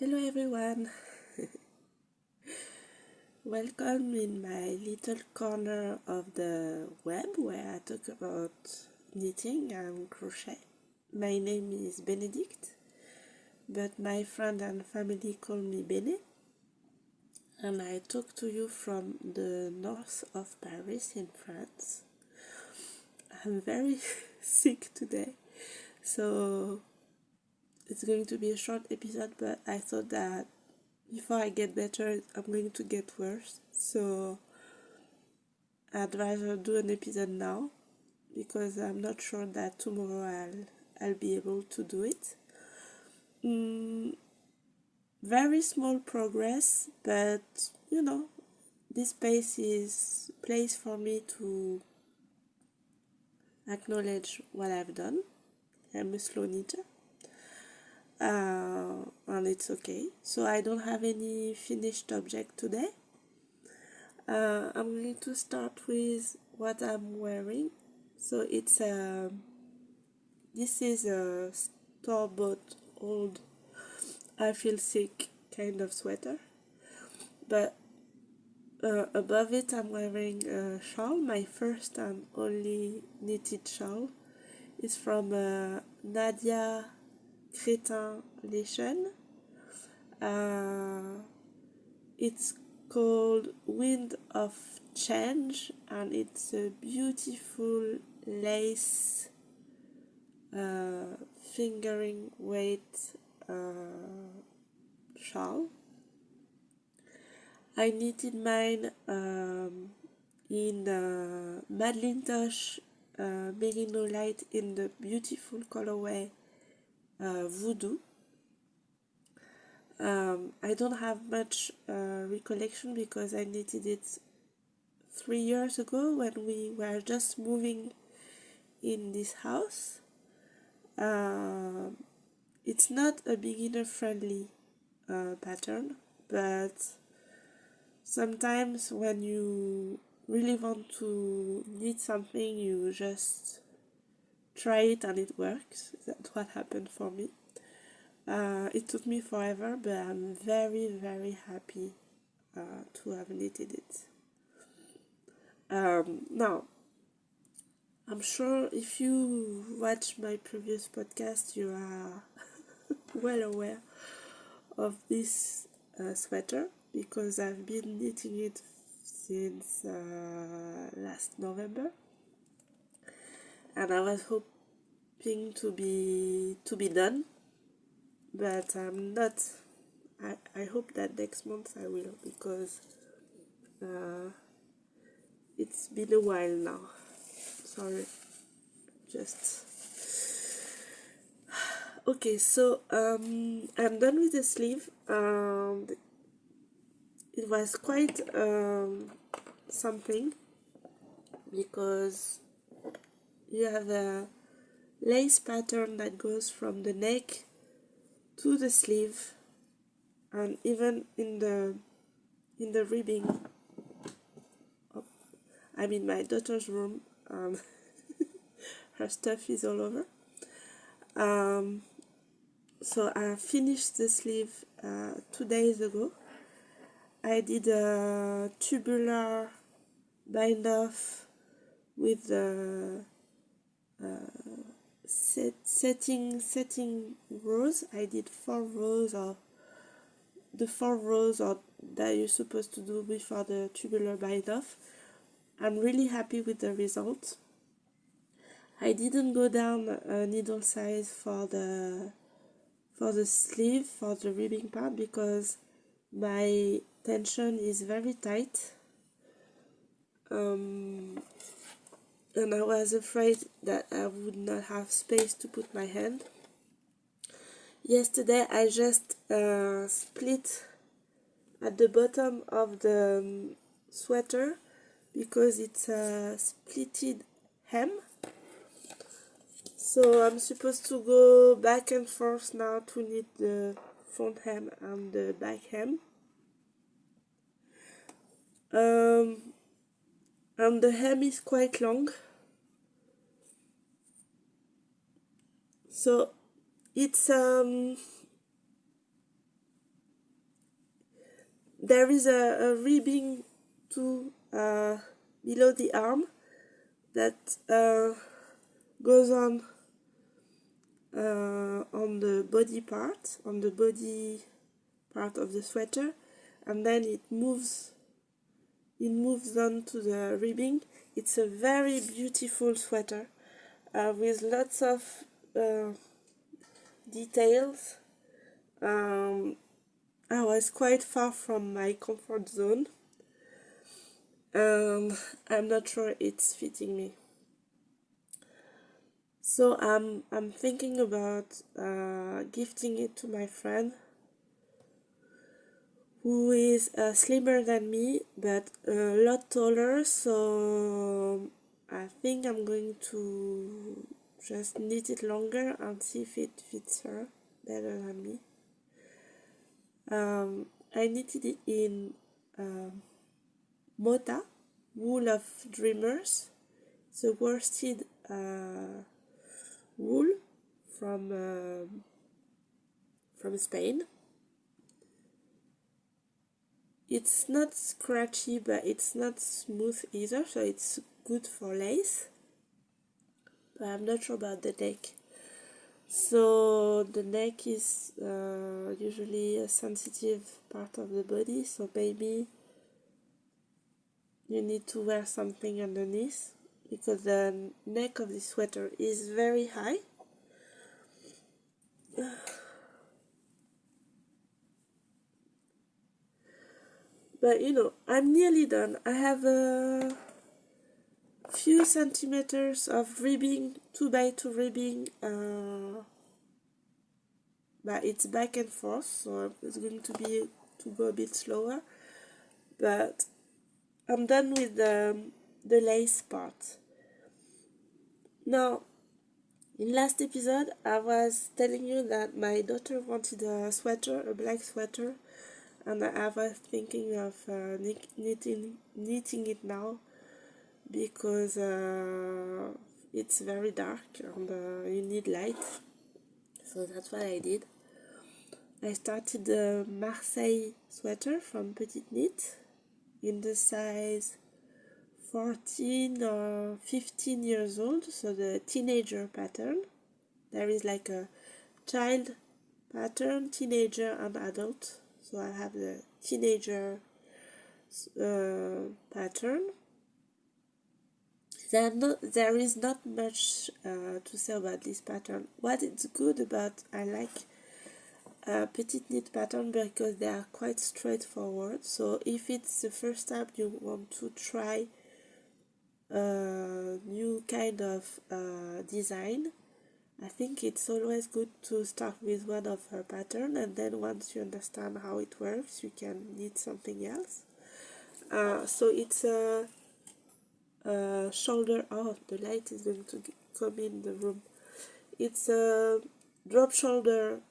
Hello everyone, welcome in my little corner of the web where I talk about knitting and crochet. My name is Benedict, but my friend and family call me Bene, and I talk to you from the north of Paris in France. I'm very sick today, so it's going to be a short episode, but I thought that before I get better, I'm going to get worse. So I'd rather do an episode now because I'm not sure that tomorrow I'll be able to do it. Very small progress, but you know, this place is place for me to acknowledge what I've done. I'm a slow knitter. And it's okay. So I don't have any finished object today. I'm going to start with what I'm wearing. So it's this is a store-bought old I feel sick kind of sweater, but above it I'm wearing a shawl, my first and only knitted shawl. It's from Nadia Crétin Lechen. It's called Wind of Change, and it's a beautiful lace fingering weight shawl. I knitted mine in Madelinetosh Merino Light in the beautiful colorway Voodoo. I don't have much recollection because I knitted it 3 years ago when we were just moving in this house. It's not a beginner friendly pattern, but sometimes when you really want to knit something, you just try it and it works. That's what happened for me. It took me forever, but I'm very, very happy to have knitted it. Now, I'm sure if you watch my previous podcast, you are well aware of this sweater because I've been knitting it since last November, and I was hoping to be done, but I'm not. I hope that next month I will, because it's been a while now. Sorry, just okay. So I'm done with the sleeve. It was quite something because you have a lace pattern that goes from the neck to the sleeve, and even in the ribbing. I'm in my daughter's room. Her stuff is all over. So I finished the sleeve 2 days ago. I did a tubular bind off with the setting rows. I did 4 rows of the 4 rows that you're supposed to do before the tubular bind off. I'm really happy with the result. I didn't go down a needle size for the sleeve, for the ribbing part, because my tension is very tight, and I was afraid that I would not have space to put my hand. Yesterday I just split at the bottom of the sweater because it's a splitted hem. So I'm supposed to go back and forth now to knit the front hem and the back hem. And the hem is quite long. So it's there is a ribbing too below the arm that goes on the body part, of the sweater, and then it moves on to the ribbing. It's a very beautiful sweater with lots of details. I was quite far from my comfort zone. I'm not sure it's fitting me. So I'm thinking about gifting it to my friend who is slimmer than me but a lot taller, so I think I'm going to just knit it longer and see if it fits her better than me. I knitted it in Mota, Wool of Dreamers. It's a worsted wool from Spain. It's not scratchy, but it's not smooth either, so it's good for lace. But I'm not sure about the neck. So the neck is usually a sensitive part of the body, so maybe you need to wear something underneath, because the neck of the sweater is very high. But you know, I'm nearly done. I have a few centimeters of ribbing, 2x2 ribbing, but it's back and forth, so it's going to go a bit slower. But I'm done with the lace part. Now, in last episode, I was telling you that my daughter wanted a sweater, a black sweater, and I was thinking of knitting it now, because it's very dark and you need light. So that's what I did. I started the Marseille sweater from BeneKnits in the size 14 or 15 years old, so the teenager pattern. There is like a child pattern, teenager and adult. So I have the teenager pattern. There is not much to say about this pattern. What it's good about, I like BeneKnits pattern because they are quite straightforward. So if it's the first time you want to try a new kind of design, I think it's always good to start with one of her pattern, and then once you understand how it works, you can knit something else. So it's a shoulder. Oh, the light is going to come in the room. It's a drop shoulder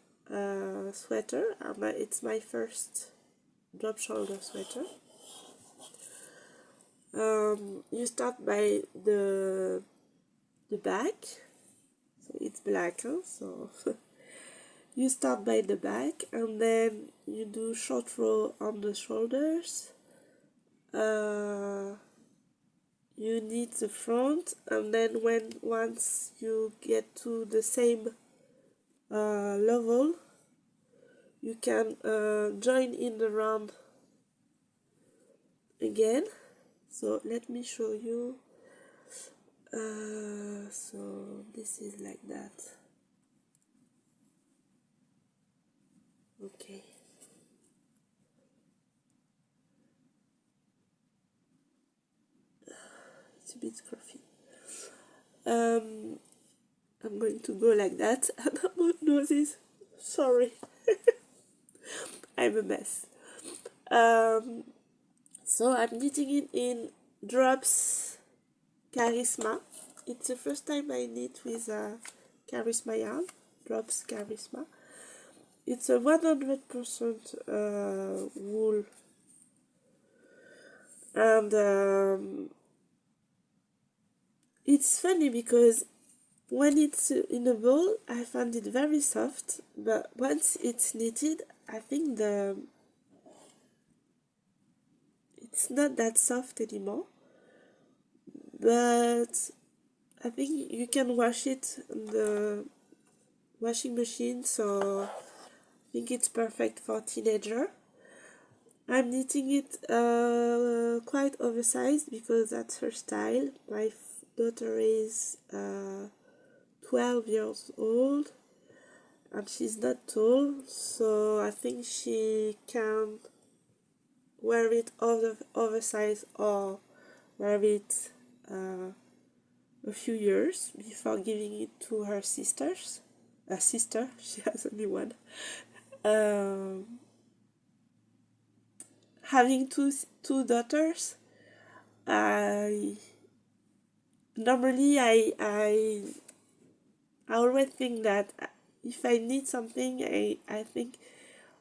sweater. It's my first drop shoulder sweater. You start by the back. So it's black, huh? So you start by the back, and then you do short row on the shoulders. You knit the front, and then once you get to the same level, you can join in the round again. So let me show you. So this is like that. Okay. It's a bit scruffy. I'm going to go like that, and I don't know this. Sorry. I'm a mess. So I'm knitting it in Drops Charisma. It's the first time I knit with Charisma yarn, Drops Charisma. It's a 100% wool, and it's funny because when it's in a ball, I find it very soft, but once it's knitted, I think the it's not that soft anymore, but I think you can wash it in the washing machine, so I think it's perfect for teenager. I'm knitting it quite oversized because that's her style. My daughter is 12 years old and she's not tall, so I think she can wear it oversized or wear it a few years before giving it to her sisters. A sister, she has only one. Having two daughters, I normally I always think that if I need something, I think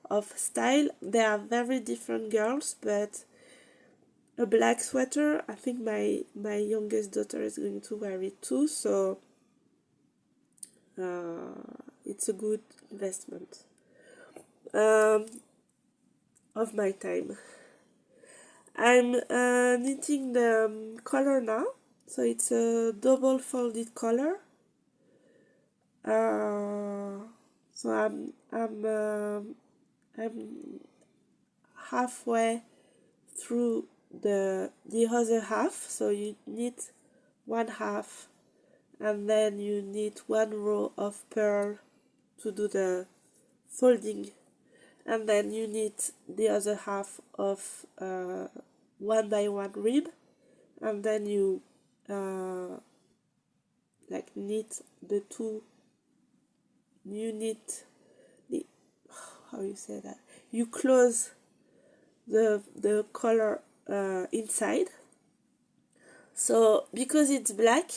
of style. They are very different girls, but a black sweater, I think my youngest daughter is going to wear it too, so it's a good investment of my time. I'm knitting the collar now, so it's a double folded collar. So I'm halfway through the other half, so you knit one half and then you knit one row of purl to do the folding, and then you knit the other half of 1 by 1 rib, and then you like knit the two, you knit the, how you say that, you close the collar inside. So because it's black,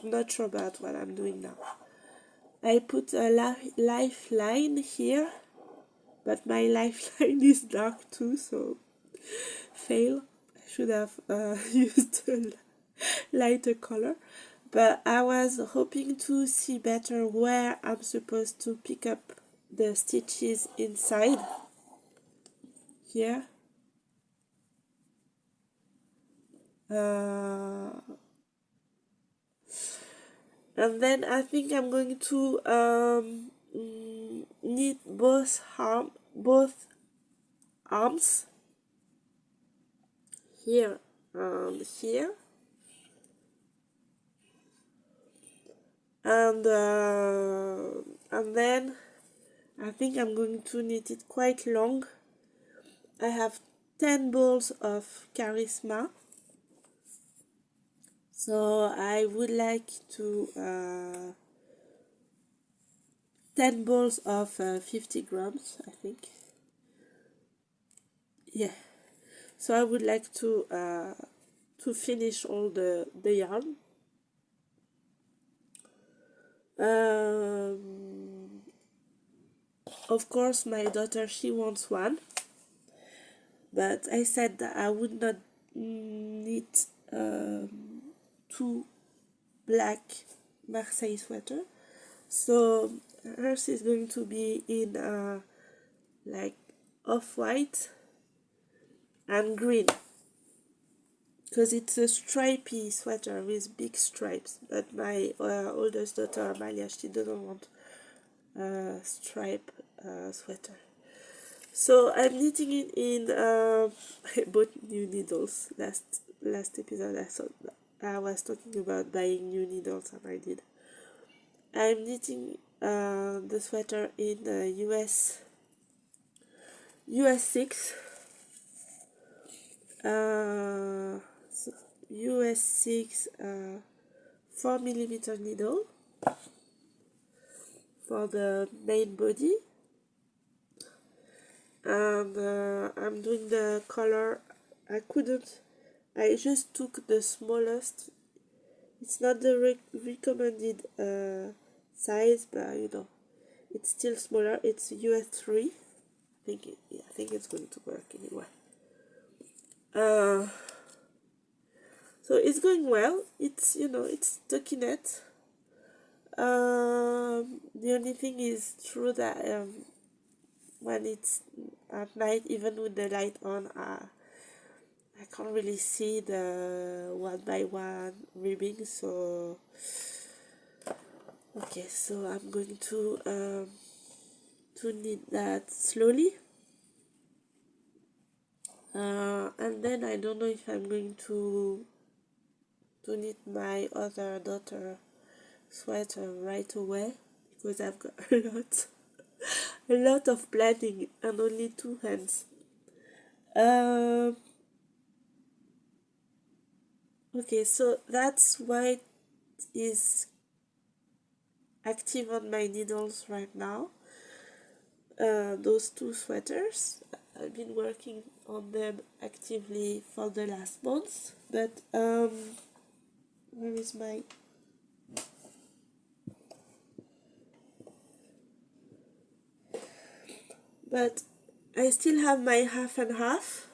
I'm not sure about what I'm doing now. I put a lifeline here, but my lifeline is dark too, so fail. I should have used a lighter color, but I was hoping to see better where I'm supposed to pick up the stitches inside here. And then I think I'm going to knit both arms here and here, and then I think I'm going to knit it quite long. I have 10 balls of charisma, so I would like to 10 balls of 50 grams, I think. Yeah, so I would like to finish all the yarn. Of course my daughter, she wants one, but I said that I would not knit two black Marseille sweater, so hers is going to be in like off-white and green, because it's a stripy sweater with big stripes, but my oldest daughter Amalia, she doesn't want a stripe sweater. So I'm knitting it in I bought new needles last episode. I was talking about buying new needles, and I did. I'm knitting the sweater in US 6 so US 6 4mm needle for the main body, and I'm doing the color. I just took the smallest. It's not the recommended size, but you know, it's still smaller. It's US 3. I think it's going to work anyway. So it's going well. It's, you know, it's BeneKnits. The only thing is true that when it's at night, even with the light on, I can't really see the one by one ribbing, so okay, so I'm going to knit that slowly, and then I don't know if I'm going to knit my other daughter sweater right away, because I've got a lot of planning and only 2 hands. Okay, so that's why is active on my needles right now. Those 2 sweaters, I've been working on them actively for the last month, but where is my but I still have my half and half.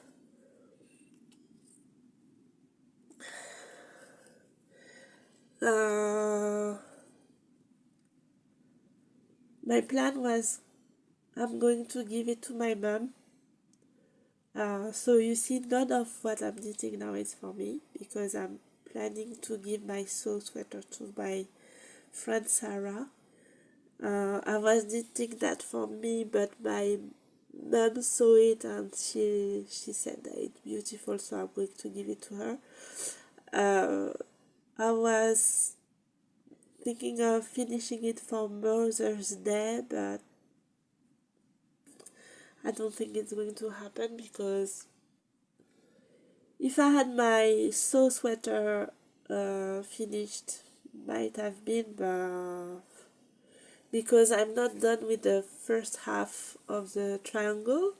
My plan was I'm going to give it to my mom. So you see, none of what I'm knitting now is for me, because I'm planning to give my sew sweater to my friend Sarah. I was knitting that for me, but my mom saw it and she said that it's beautiful, so I'm going to give it to her. I was thinking of finishing it for Mother's Day, but I don't think it's going to happen, because if I had my sew sweater finished, might have been, but because I'm not done with the first half of the triangle,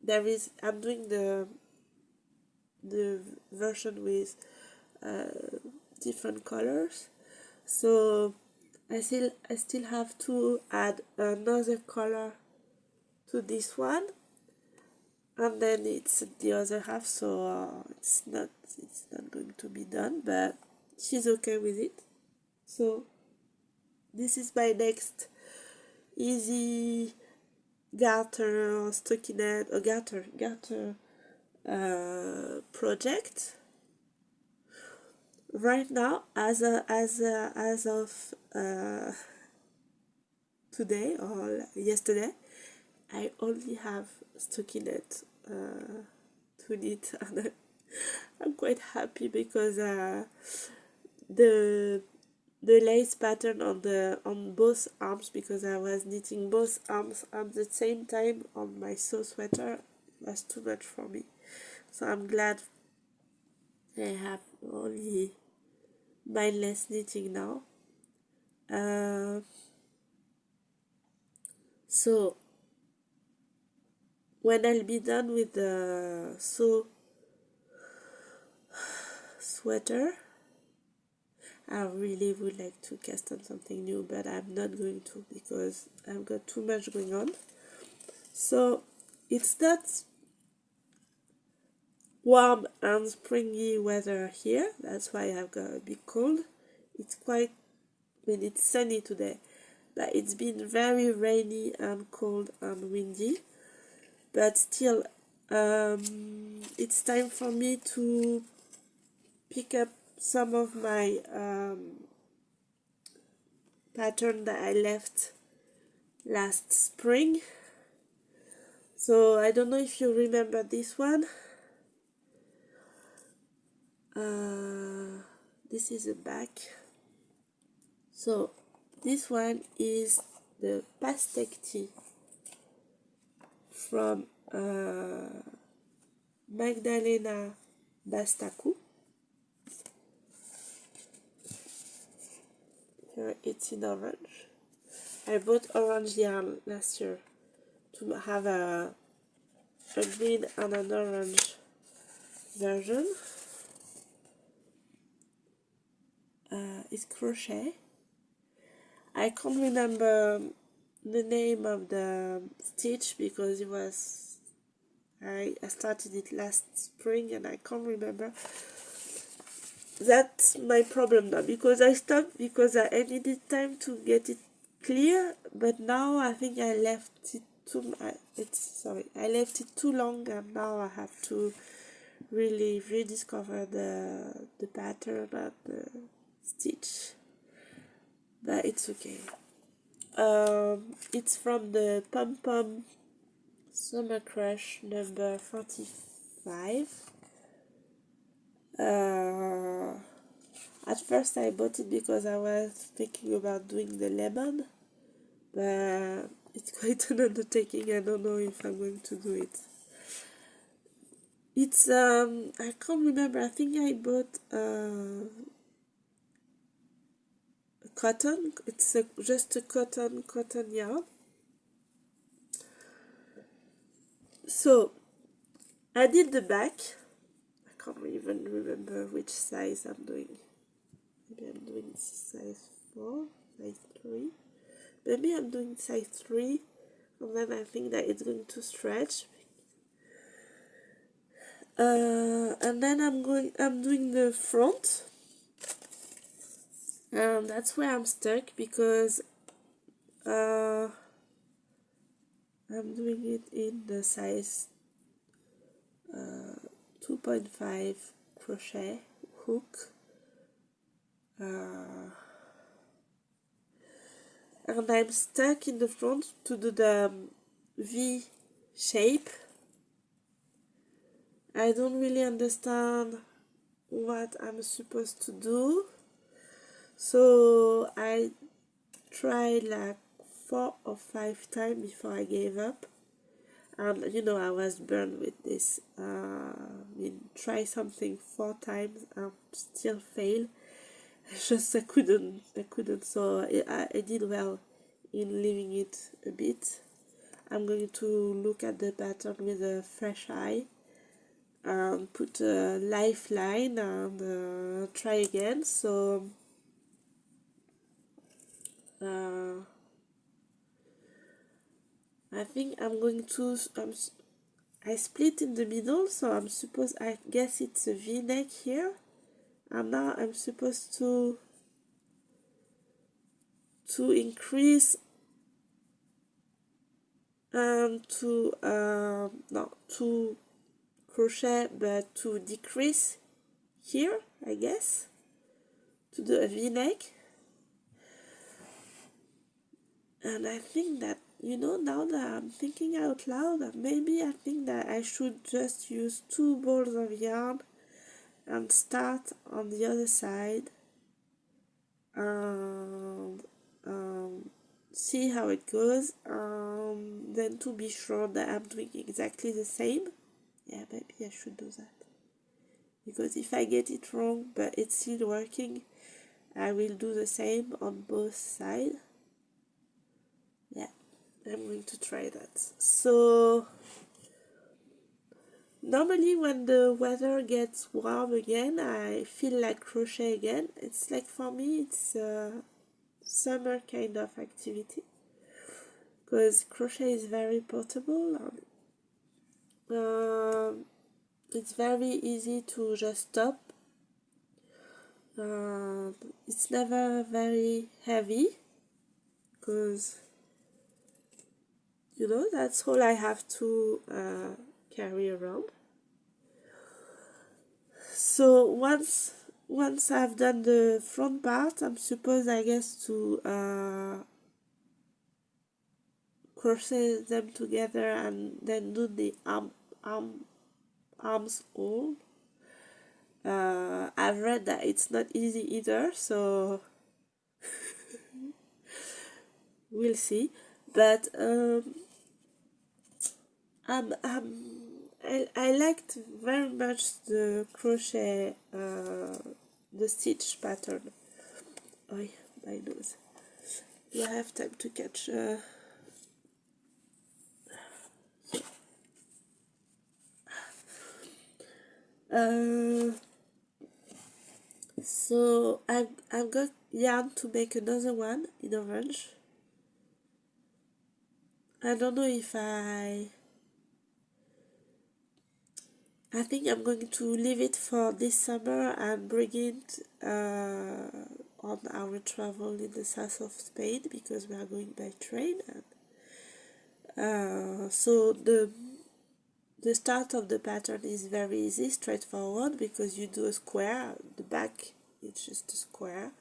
I'm doing the version with different colors, so I still have to add another color to this one, and then it's the other half, so it's not going to be done, but she's okay with it. So this is my next easy garter or stockinette or garter project. Right now, as of today or yesterday, I only have stockinette to knit, and I'm quite happy, because the lace pattern on both arms, because I was knitting both arms at the same time on my sew sweater, was too much for me. So I'm glad I have only mindless knitting now. So when I'll be done with the sew sweater, I really would like to cast on something new, but I'm not going to, because I've got too much going on. So it's not warm and springy weather here, that's why I've got a bit cold. It's it's sunny today, but it's been very rainy and cold and windy. But still, it's time for me to pick up some of my pattern that I left last spring. So I don't know if you remember this one. This is the back. So this one is the Pastèque Tee from Magdalena Bastaku. Here it's in orange. I bought orange yarn last year to have a green and an orange version. It's crochet. I can't remember the name of the stitch, because it was I started it last spring and I can't remember. That's my problem now, because I stopped because I needed time to get it clear, but now I think I left it I left it too long, and now I have to really rediscover the pattern and the stitch, but it's okay. It's from the Pom Pom Summer Crush number 45. At first I bought it because I was thinking about doing the lemon, but it's quite an undertaking. I don't know if I'm going to do it. It's I can't remember. I think I bought cotton. It's just a cotton yarn. So I did the back. I can't even remember which size I'm doing. Maybe I'm doing size 4, size 3. Maybe I'm doing size 3, and then I think that it's going to stretch. And then I'm doing the front, and that's where I'm stuck because I'm doing it in the size 2.5 crochet hook, and I'm stuck in the front to do the V shape. I don't really understand what I'm supposed to do, so I tried like 4 or 5 times before I gave up. And you know, I was burned with this. Try something 4 times and still fail. I couldn't. So I did well in leaving it a bit. I'm going to look at the pattern with a fresh eye and put a lifeline and try again. So I think I'm going to I split in the middle, so I guess it's a V-neck here, and now I'm supposed to increase and to crochet, but to decrease here, I guess, to do a V-neck. And I think that, you know, now that I'm thinking out loud, maybe I think that I should just use 2 balls of yarn and start on the other side and see how it goes, then to be sure that I'm doing exactly the same. Yeah, maybe I should do that, because if I get it wrong but it's still working, I will do the same on both sides. Yeah, I'm going to try that. So normally when the weather gets warm again, I feel like crochet again. It's like, for me, it's a summer kind of activity, because crochet is very portable and it's very easy to just stop. It's never very heavy, because, you know, that's all I have to carry around. So once I've done the front part, I'm supposed, I guess, to crochet them together and then do the arms all. I've read that it's not easy either, so we'll see. But I liked very much the crochet, the stitch pattern. Oh, my nose. Do I have time to catch? So I've got yarn to make another one in orange. I don't know if I think I'm going to leave it for this summer and bring it on our travel in the south of Spain, because we are going by train. And so the start of the pattern is very easy, straightforward, because you do a square. The back is just a square,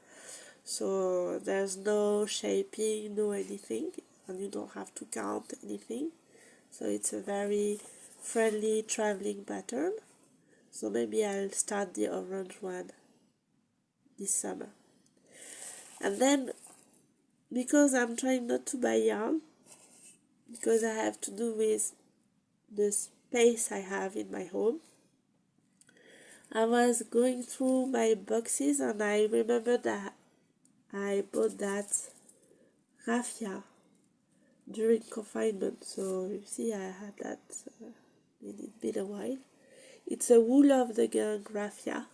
so there's no shaping, no anything, and you don't have to count anything. So it's a very friendly traveling pattern. So maybe I'll start the orange one this summer. And then, because I'm trying not to buy yarn, because I have to do with the space I have in my home, I was going through my boxes and I remembered that I bought that raffia during confinement. So you see, I had that, it's been a while. It's a wool of the gang raffia.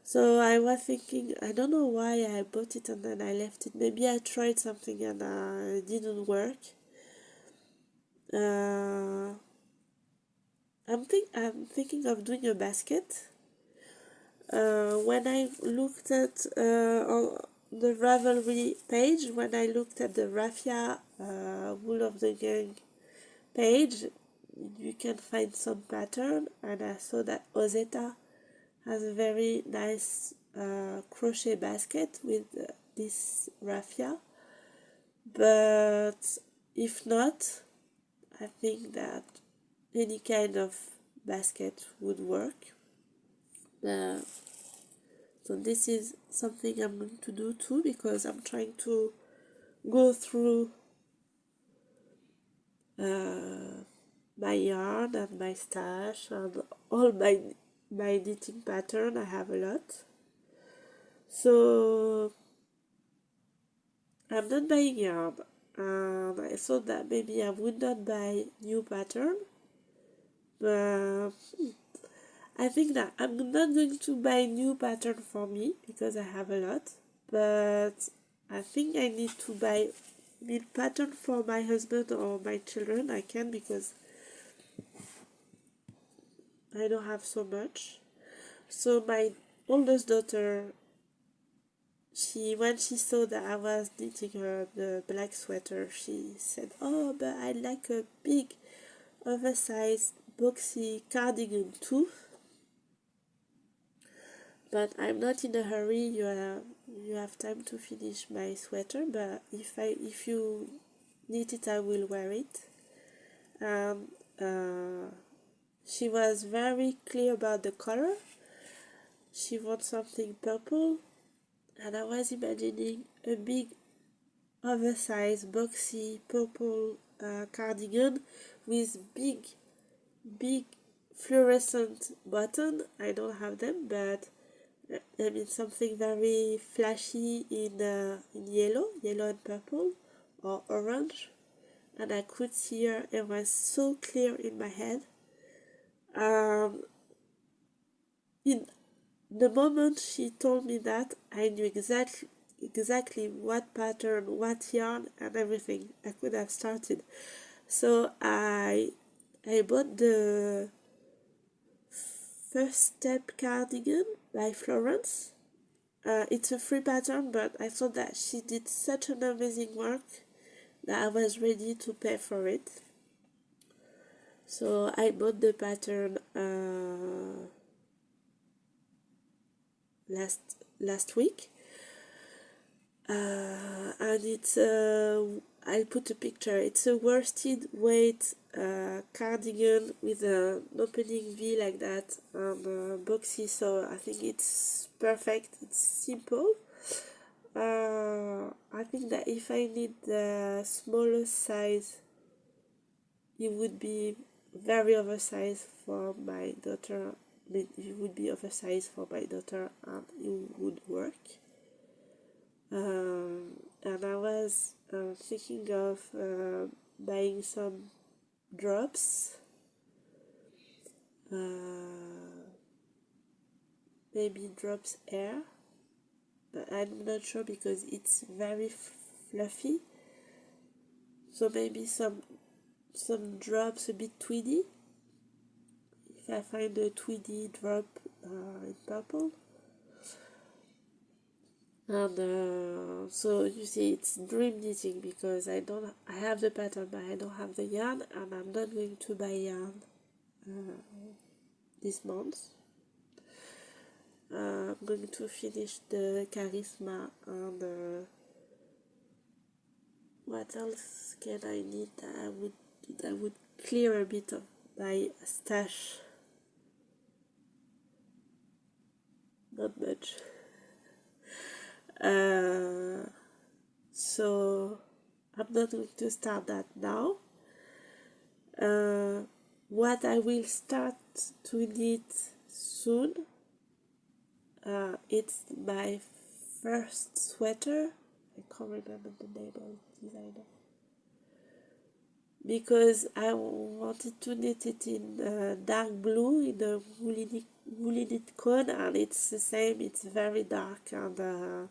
So I was thinking, I don't know why I bought it and then I left it. Maybe I tried something and it didn't work. I'm thinking of doing a basket. When I looked at on the Ravelry page, when I looked at the raffia wool of the gang page, you can find some pattern, and I saw that Ozeta has a very nice crochet basket with this raffia. But if not, I think that any kind of basket would work. So this is something I'm going to do too, because I'm trying to go through my yarn and my stash and all my knitting pattern. I have a lot. So I'm not buying yarn, and I thought that maybe I would not buy new pattern, but I think that I'm not going to buy new pattern for me because I have a lot, but I think I need to buy new pattern for my husband or my children. I can, because I don't have so much. So my oldest daughter, when she saw that I was knitting her the black sweater, she said, "Oh, but I like a big, oversized, boxy cardigan too." But I'm not in a hurry. You have time to finish my sweater. But if you need it, I will wear it. And she was very clear about the color. She wants something purple, and I was imagining a big, oversized, boxy purple cardigan with big fluorescent button. I don't have them, but I mean something very flashy in yellow and purple or orange, and I could see her. It was so clear in my head. In the moment she told me that, I knew exactly what pattern, what yarn, and everything I could have started. So I bought the First Step cardigan by Florence. It's a free pattern, but I thought that she did such an amazing work that I was ready to pay for it. So I bought the pattern last week, and it's I'll put a picture. It's a worsted weight cardigan with an opening V like that, and boxy, so I think it's perfect. It's simple. I think that if I need the smallest size, it would be very oversized for my daughter. I mean, it would be oversized for my daughter, and it would work. And I was thinking of buying some drops, maybe drops air, but I'm not sure because it's very fluffy. So maybe some drops a bit tweedy. If I find a tweedy drop in purple. And so you see, it's dream knitting because I have the pattern but I don't have the yarn, and I'm not going to buy yarn this month. I'm going to finish the charisma, and what else can I need? I would clear a bit of my stash. Not much. So I'm not going to start that now. What I will start to knit soon, it's my first sweater. I can't remember the name of the designer, because I wanted to knit it in dark blue in a woolly knit cone, and it's the same, it's very dark, and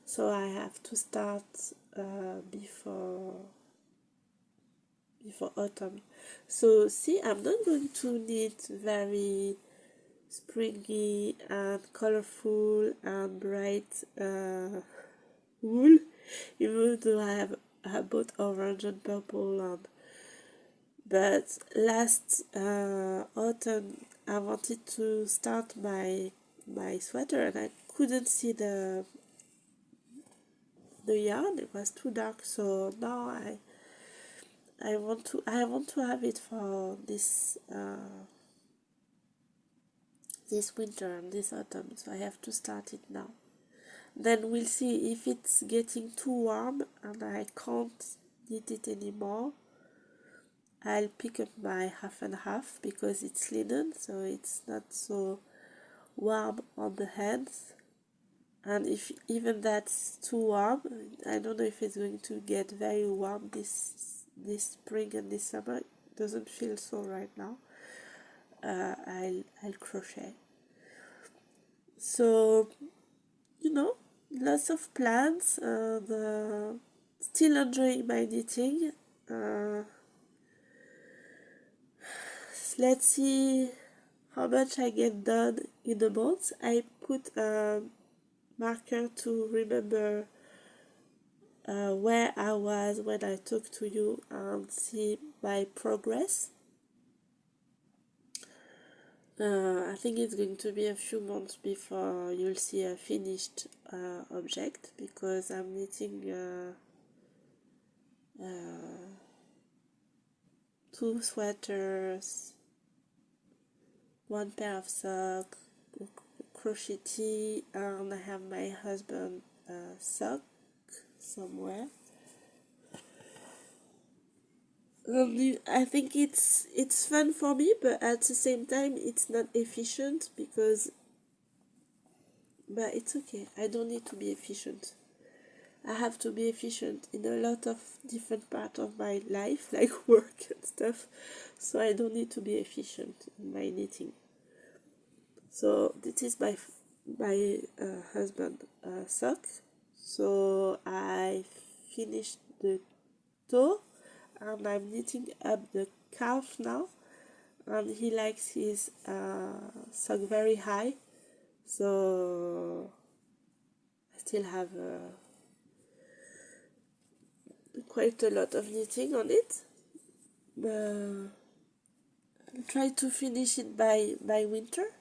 so I have to start before autumn. So see, I'm not going to knit very springy and colorful and bright wool, even though I bought orange and purple, but last autumn I wanted to start my sweater and I couldn't see the yarn, it was too dark, so now I want to have it for this this winter and this autumn, so I have to start it now. Then we'll see if it's getting too warm and I can't knit it anymore. I'll pick up my half and half because it's linen, so it's not so warm on the hands. And if even that's too warm, I don't know if it's going to get very warm this spring and this summer. It doesn't feel so right now. I'll crochet. So, lots of plans, and still enjoying my knitting. Let's see how much I get done in a month. I put a marker to remember where I was when I talked to you and see my progress. I think it's going to be a few months before you'll see a finished object, because I'm knitting 2 sweaters, 1 pair of socks, crochet tee, and I have my husband sock somewhere. I think it's fun for me, but at the same time it's not efficient, but it's okay. I don't need to be efficient. I have to be efficient in a lot of different parts of my life, like work and stuff, so I don't need to be efficient in my knitting. So this is my husband sock. So I finished the toe and I'm knitting up the calf now, and he likes his sock very high, so I still have quite a lot of knitting on it, but I'll try to finish it by winter,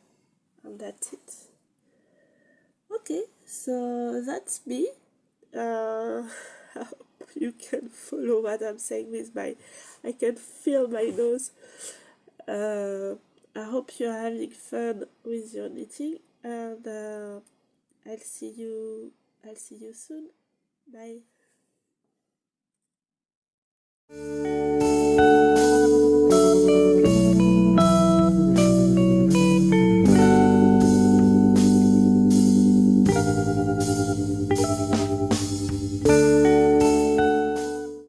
and that's it. Okay, so that's me. I hope you can follow what I'm saying with I can feel my nose. I hope you're having fun with your knitting, and I'll see you soon. Bye.